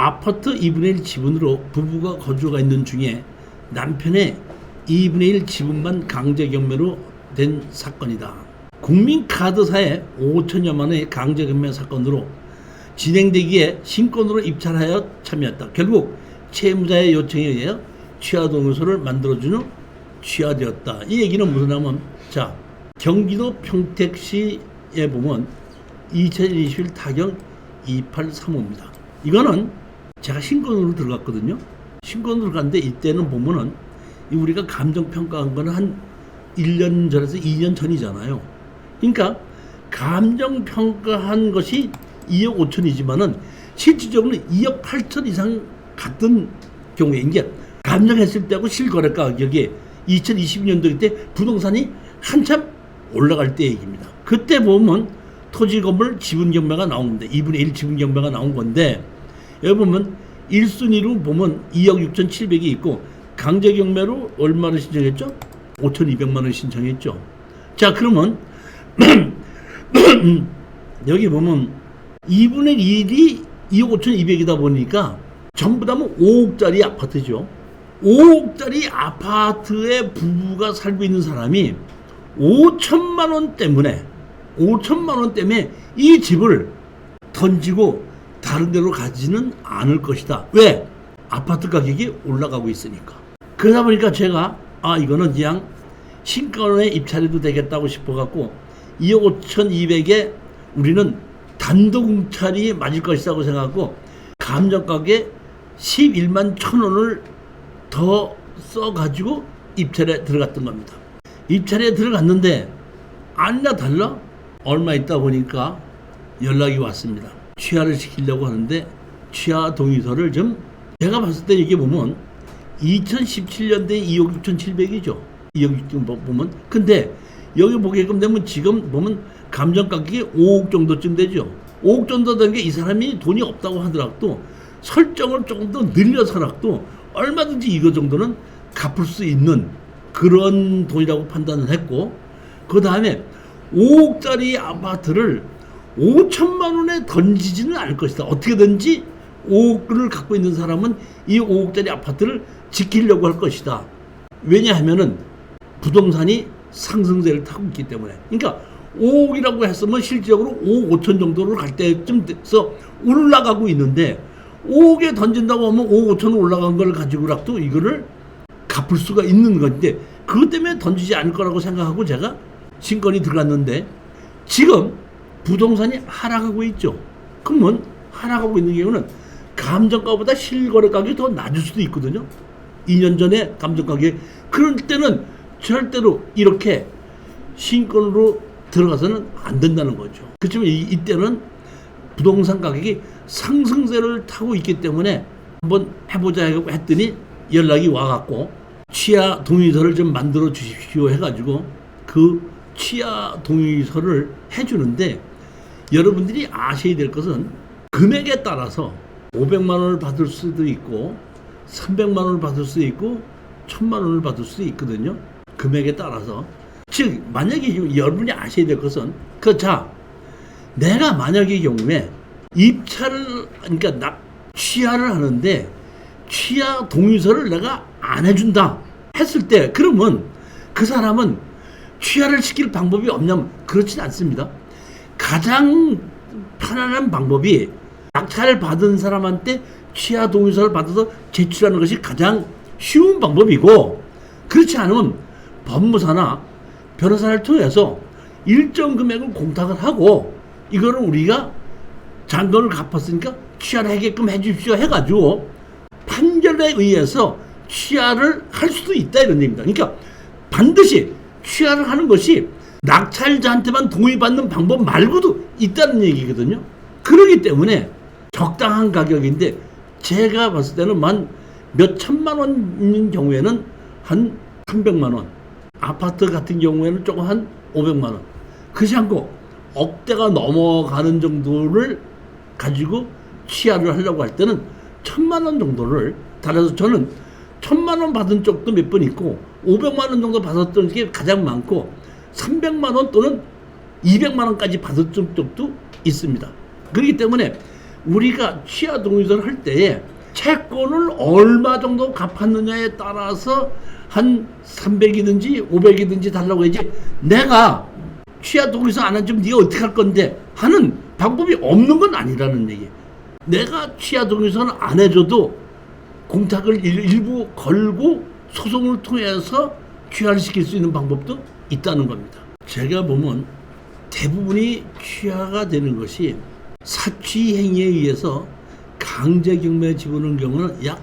아파트 2분의 1 지분으로 부부가 거주가 있는 중에 남편의 2분의 1 지분만 강제 경매로 된 사건이다. 국민카드사의 5천여만 원의 강제 경매 사건으로 진행되기에 신권으로 입찰하여 참여했다. 결국 채무자의 요청에 의해 취하동의서를 만들어주는 취하되었다. 이 얘기는 무슨 하면, 자, 경기도 평택시에 보면 2021 타경 2835입니다. 이거는 제가 신권으로 들어갔거든요. 신권으로 갔는데 이때는 보면은 우리가 감정평가한 거는 한 1년 전에서 2년 전이잖아요. 그러니까 감정평가한 것이 2억 5천이지만은 실질적으로는 2억 8천 이상 갔던 경우에, 이게 감정했을 때하고 실거래가 가격이 2020년도 때 부동산이 한참 올라갈 때 얘기입니다. 그때 보면 토지 건물 지분 경매가 나오는데 2분의 1 지분 경매가 나온 건데, 여기 보면 1순위로 보면 2억 6,700이 있고 강제 경매로 얼마를 신청했죠? 5,200만 원 신청했죠. 자, 그러면 여기 보면 2분의 1이 2억 5,200이다 보니까 전부 다 5억짜리 아파트죠. 5억짜리 아파트에 부부가 살고 있는 사람이 5천만 원 때문에 이 집을 던지고 다른 데로 가지는 않을 것이다. 왜? 아파트 가격이 올라가고 있으니까. 그러다 보니까 제가 이거는 그냥 신권에 입찰해도 되겠다고 싶어갖고 2억 5,200에 우리는 단독 공찰이 맞을 것이라고 생각하고 감정가격에 11만 1,000원을 더 써가지고 입찰에 들어갔던 겁니다. 입찰에 들어갔는데 아니나 달라 얼마 있다 보니까 연락이 왔습니다. 취하를 시키려고 하는데 취하 동의서를 좀, 제가 봤을 때 이게 보면 2017년도에 2억 6,700이죠. 2억 6천 보면. 근데 여기 보게끔 되면 지금 보면 감정 가격이 5억 정도쯤 되죠. 5억 정도 된 게 이 사람이 돈이 없다고 하더라도 설정을 조금 더 늘려서라도 얼마든지 이거 정도는 갚을 수 있는 그런 돈이라고 판단을 했고, 그 다음에 5억짜리 아파트를 5천만 원에 던지지는 않을 것이다. 어떻게든지 5억을 갖고 있는 사람은 이 5억짜리 아파트를 지키려고 할 것이다. 왜냐하면은 부동산이 상승세를 타고 있기 때문에. 그러니까 5억이라고 했으면 실질적으로 5억 5천 정도를 갈 때쯤 돼서 올라가고 있는데 5억에 던진다고 하면 5억 5천 올라간 걸 가지고라도 이거를 갚을 수가 있는 건데, 그것 때문에 던지지 않을 거라고 생각하고 제가 신권이 들어갔는데 지금 부동산이 하락하고 있죠. 그러면 하락하고 있는 경우는 감정가보다 실거래 가격이 더 낮을 수도 있거든요. 2년 전에 감정가격이. 그럴 때는 절대로 이렇게 신권으로 들어가서는 안 된다는 거죠. 그렇지만 이때는 부동산 가격이 상승세를 타고 있기 때문에 한번 해보자 했더니 연락이 와갖고 취하 동의서를 좀 만들어 주십시오 해가지고 그 취하 동의서를 해주는데, 여러분들이 아셔야 될 것은 금액에 따라서 500만 원을 받을 수도 있고 300만 원을 받을 수도 있고 1000만 원을 받을 수도 있거든요. 금액에 따라서. 즉 만약에 여러분이 아셔야 될 것은 내가 만약의 경우에 입찰을, 그러니까 취하를 하는데 취하 동의서를 내가 안 해준다 했을 때, 그러면 그 사람은 취하를 시킬 방법이 없냐면 그렇진 않습니다. 가장 편안한 방법이 낙찰을 받은 사람한테 취하 동의서를 받아서 제출하는 것이 가장 쉬운 방법이고, 그렇지 않으면 법무사나 변호사를 통해서 일정 금액을 공탁을 하고 이거를 우리가 잔금을 갚았으니까 취하를 하게끔 해주십시오 해가지고 판결에 의해서 취하를 할 수도 있다 이런 얘기입니다. 그러니까 반드시 취하를 하는 것이 낙찰자한테만 동의받는 방법 말고도 있다는 얘기거든요. 그렇기 때문에 적당한 가격인데 제가 봤을 때는 몇 천만 원인 경우에는 한 300만 원, 아파트 같은 경우에는 조금 한 500만 원, 그렇지 않고 억대가 넘어가는 정도를 가지고 취하를 하려고 할 때는 1000만 원 정도를, 따라서 저는 1000만 원 받은 쪽도 몇 번 있고 500만 원 정도 받았던 게 가장 많고 300만 원 또는 200만 원까지 받았던 쪽도 있습니다. 그렇기 때문에 우리가 취하 동의서를 할 때에 채권을 얼마 정도 갚았느냐에 따라서 한 300이든지 500이든지 달라고 해야지, 내가 취하 동의서 안 해주면 네가 어떻게 할 건데 하는 방법이 없는 건 아니라는 얘기. 내가 취하 동의서는 안 해줘도 공탁을 일부 걸고 소송을 통해서 취하를 시킬 수 있는 방법도 있다는 겁니다. 제가 보면 대부분이 취하가 되는 것이 사취 행위에 의해서 강제 경매에 집어넣는 경우는 약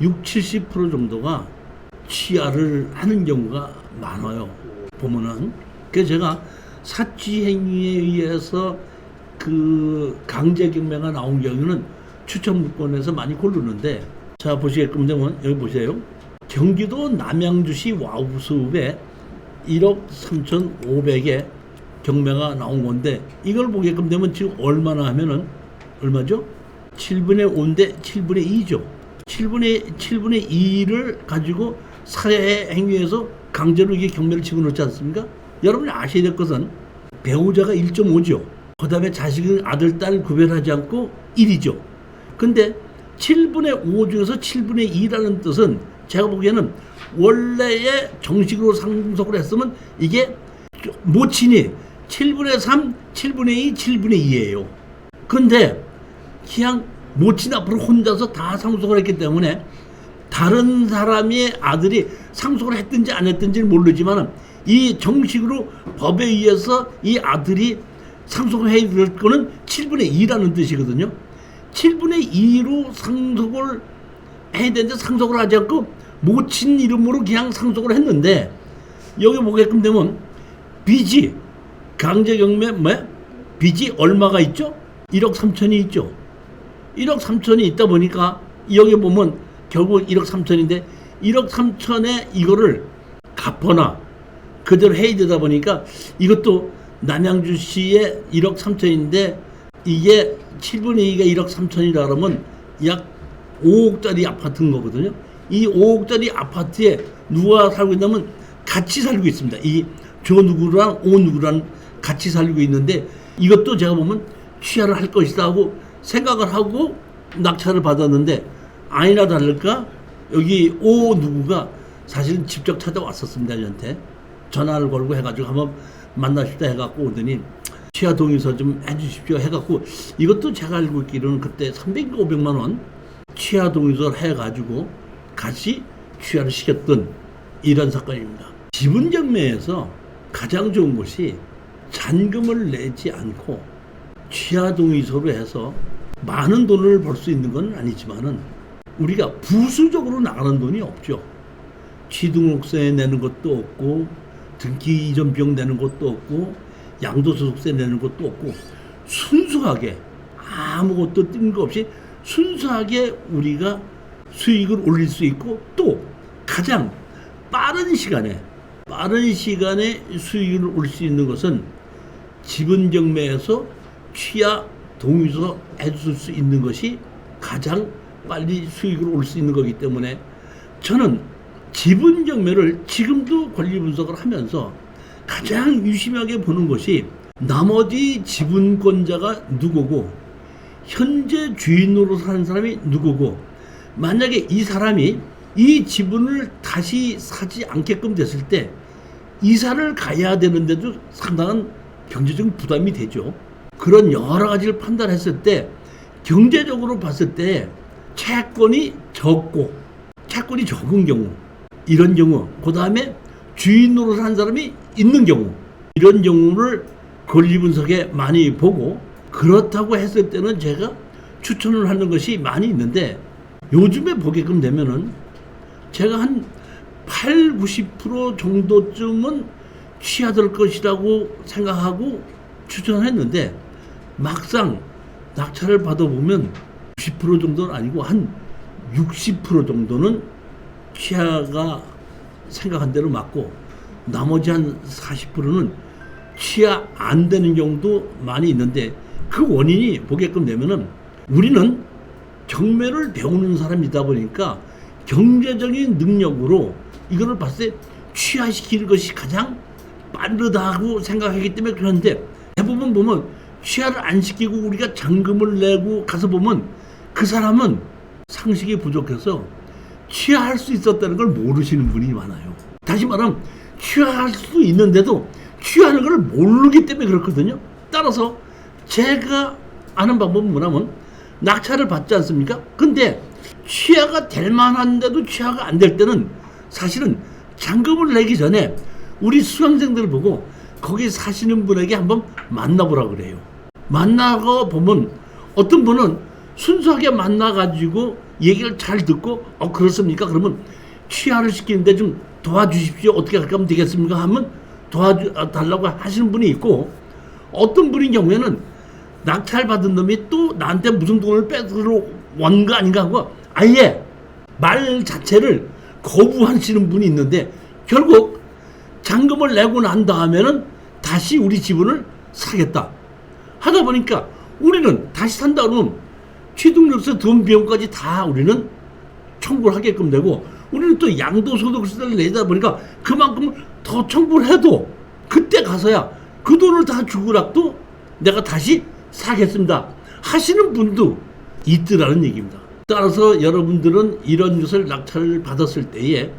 60, 70% 정도가 취하를 하는 경우가 많아요. 보면은. 그래서 제가 사취 행위에 의해서 그 강제 경매가 나온 경우는 추천 물건에서 많이 고르는데, 자 보시게끔 되면 여기 보세요. 경기도 남양주시 와우수읍에 1억 3,500에 경매가 나온 건데, 이걸 보게끔 되면 지금 얼마나 하면은 얼마죠? 7분의 5인데 7분의 2죠. 7분의 2를 가지고 사회 행위에서 강제로 이게 경매를 집어넣지 않습니까? 여러분이 아셔야 될 것은 배우자가 1.5죠. 그 다음에 자식은 아들, 딸 구별하지 않고 1이죠. 근데 7분의 5 중에서 7분의 2라는 뜻은 제가 보기에는 원래의 정식으로 상속을 했으면 이게 모친이 7분의 3, 7분의 2, 7분의 2예요. 근데 그냥 모친 앞으로 혼자서 다 상속을 했기 때문에 다른 사람의 아들이 상속을 했든지 안 했든지는 모르지만 이 정식으로 법에 의해서 이 아들이 상속을 해야 될 거는 7분의 2라는 뜻이거든요. 7분의 2로 상속을 해야 되는데 상속을 하지 않고 모친 이름으로 그냥 상속을 했는데, 여기 보게끔 되면 빚이 강제경매 빚이 얼마가 있죠? 1억 3천이 있죠. 1억 3천이 있다 보니까 여기 보면 결국 1억 3천인데 1억 3천에 이거를 갚거나 그대로 해야 되다 보니까 이것도 남양주시에 1억 3천인데 이게 7분의 2가 1억 3천이라 그러면 약 5억짜리 아파트인 거거든요. 이 5억짜리 아파트에 누가 살고 있냐면 같이 살고 있습니다. 이 조 누구랑 오 누구랑 같이 살고 있는데, 이것도 제가 보면 취하를 할 것이다 하고 생각을 하고 낙찰을 받았는데, 아니나 다를까 여기 오 누구가 사실은 직접 찾아왔었습니다. 저한테 전화를 걸고 해가지고 한번 만나십시다 해갖고 오더니 취하 동의서 좀 해주십시오 해갖고, 이것도 제가 알고 있기로는 그때 300, 500만 원 취하 동의서를 해가지고 같이 취하를 시켰던 이런 사건입니다. 지분경매에서 가장 좋은 것이 잔금을 내지 않고 취하 동의서로 해서 많은 돈을 벌 수 있는 건 아니지만은 우리가 부수적으로 나가는 돈이 없죠. 취등록세 내는 것도 없고 등기 이전 비용 내는 것도 없고 양도소득세 내는 것도 없고, 순수하게 아무것도 뜬금없이 순수하게 우리가 수익을 올릴 수 있고, 또 가장 빠른 시간에 수익을 올릴 수 있는 것은 지분경매에서 취하 동의서 해줄 수 있는 것이 가장 빨리 수익을 올릴 수 있는 거기 때문에, 저는 지분경매를 지금도 권리 분석을 하면서 가장 유심하게 보는 것이 나머지 지분권자가 누구고 현재 주인으로 사는 사람이 누구고, 만약에 이 사람이 이 지분을 다시 사지 않게끔 됐을 때 이사를 가야 되는데도 상당한 경제적인 부담이 되죠. 그런 여러 가지를 판단했을 때 경제적으로 봤을 때 채권이 적고 채권이 적은 경우, 이런 경우, 그 다음에 주인으로 산 사람이 있는 경우, 이런 경우를 권리 분석에 많이 보고, 그렇다고 했을 때는 제가 추천을 하는 것이 많이 있는데, 요즘에 보게끔 되면은 제가 한 8, 90% 정도쯤은 취하될 것이라고 생각하고 추천을 했는데, 막상 낙찰을 받아보면 90% 정도는 아니고 한 60% 정도는 취하가 생각한 대로 맞고, 나머지 한 40%는 취하 안 되는 경우도 많이 있는데, 그 원인이 보게끔 되면은 우리는 경매를 배우는 사람이다 보니까 경제적인 능력으로 이거를 봤을 때 취하시키는 것이 가장 빠르다고 생각하기 때문에 그런데, 대부분 보면 취하를 안 시키고 우리가 잔금을 내고 가서 보면 그 사람은 상식이 부족해서 취하할 수 있었다는 걸 모르시는 분이 많아요. 다시 말하면 취하할 수 있는데도 취하는 걸 모르기 때문에 그렇거든요. 따라서 제가 아는 방법은 뭐냐면 낙찰을 받지 않습니까? 근데 취하가 될 만한데도 취하가 안 될 때는 사실은 잔금을 내기 전에 우리 수강생들을 보고 거기 사시는 분에게 한번 만나보라 그래요. 만나고 보면 어떤 분은 순수하게 만나가지고 얘기를 잘 듣고 그렇습니까? 그러면 취하를 시키는데 좀 도와주십시오. 어떻게 하면 되겠습니까? 하면 도와달라고 하시는 분이 있고, 어떤 분인 경우에는 낙찰 받은 놈이 또 나한테 무슨 돈을 뺏으러 온 거 아닌가 하고 아예 말 자체를 거부하시는 분이 있는데, 결국 잔금을 내고 난 다음에는 다시 우리 지분을 사겠다 하다 보니까 우리는 다시 산다 그러면 취득세 돈 비용까지 다 우리는 청구를 하게끔 되고, 우리는 또 양도소득세를 내다 보니까 그만큼 더 청구를 해도 그때 가서야 그 돈을 다 주고라도 내가 다시 사겠습니다 하시는 분도 있더라는 얘기입니다. 따라서 여러분들은 이런 것을 낙찰을 받았을 때에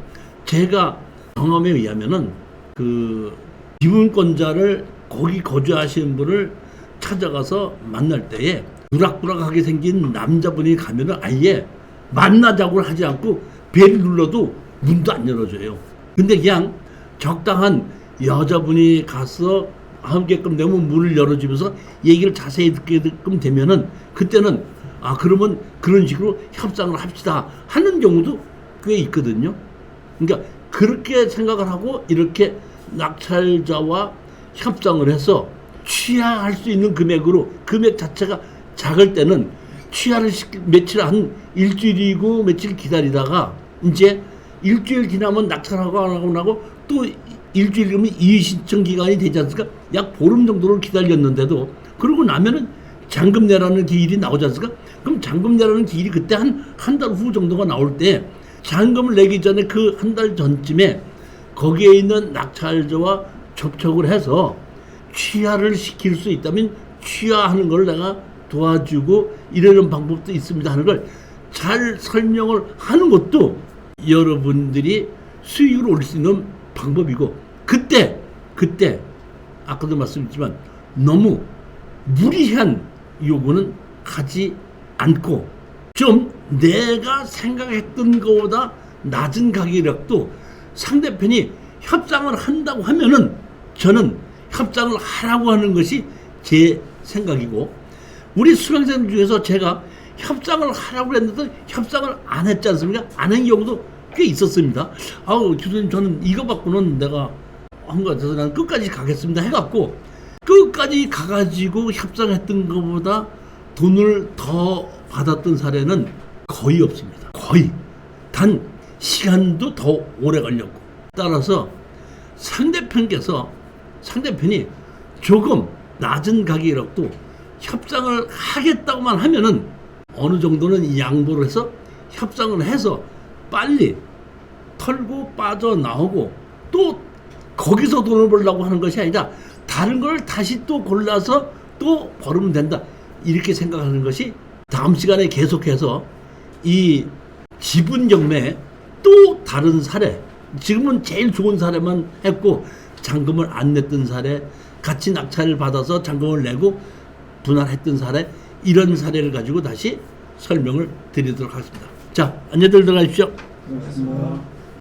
제가 경험에 의하면은 그 지분권자를 거기 거주하시는 분을 찾아가서 만날 때에 누락누락하게 생긴 남자분이 가면은 아예 만나자고 하지 않고 벨 눌러도 문도 안 열어줘요. 근데 그냥 적당한 여자분이 가서 하게끔 되면 문을 열어주면서 얘기를 자세히 듣게끔 되면은 그때는 그러면 그런 식으로 협상을 합시다 하는 경우도 꽤 있거든요. 그러니까 그렇게 생각을 하고 이렇게 낙찰자와 협상을 해서 취하할 수 있는 금액으로, 금액 자체가 작을 때는 취하를 며칠 한 일주일이고 며칠 기다리다가 이제 일주일 지나면 낙찰하고 안 하고 나고 또 일주일이면 이의신청 기간이 되지 않습니까? 약 보름 정도를 기다렸는데도 그러고 나면은 잔금 내라는 기일이 나오지 않습니까? 그럼 잔금 내라는 기일이 그때 한 달 후 정도가 나올 때 잔금을 내기 전에 그 한 달 전쯤에 거기에 있는 낙찰자와 접촉을 해서 취하를 시킬 수 있다면 취하하는 걸 내가 도와주고 이러는 방법도 있습니다 하는 걸 잘 설명을 하는 것도 여러분들이 수익을 올릴 수 있는 방법이고, 그때 아까도 말씀드렸지만 너무 무리한 요구는 하지 않고 좀 내가 생각했던 것보다 낮은 가격이라도 상대편이 협상을 한다고 하면은 저는 협상을 하라고 하는 것이 제 생각이고, 우리 수강생들 중에서 제가 협상을 하라고 했는데 협상을 안 했지 않습니까? 안 한 경우도 꽤 있었습니다. 교수님 저는 이거 받고는 내가 한 거 같아서 난 끝까지 가겠습니다 해갖고 끝까지 가가지고 협상했던 것보다 돈을 더 받았던 사례는 거의 없습니다. 거의. 단 시간도 더 오래 걸렸고. 따라서 상대편이 조금 낮은 가격이라도 협상을 하겠다고만 하면은 어느 정도는 양보를 해서 협상을 해서 빨리 털고 빠져나오고, 또 거기서 돈을 벌려고 하는 것이 아니라 다른 걸 다시 또 골라서 또 벌으면 된다 이렇게 생각하는 것이, 다음 시간에 계속해서 이 지분 경매 또 다른 사례, 지금은 제일 좋은 사례만 했고 잔금을 안 냈던 사례, 같이 낙찰을 받아서 잔금을 내고 분할했던 사례, 이런 사례를 가지고 다시 설명을 드리도록 하겠습니다. 자, 안녕들 들어가십시오. 고맙습니다.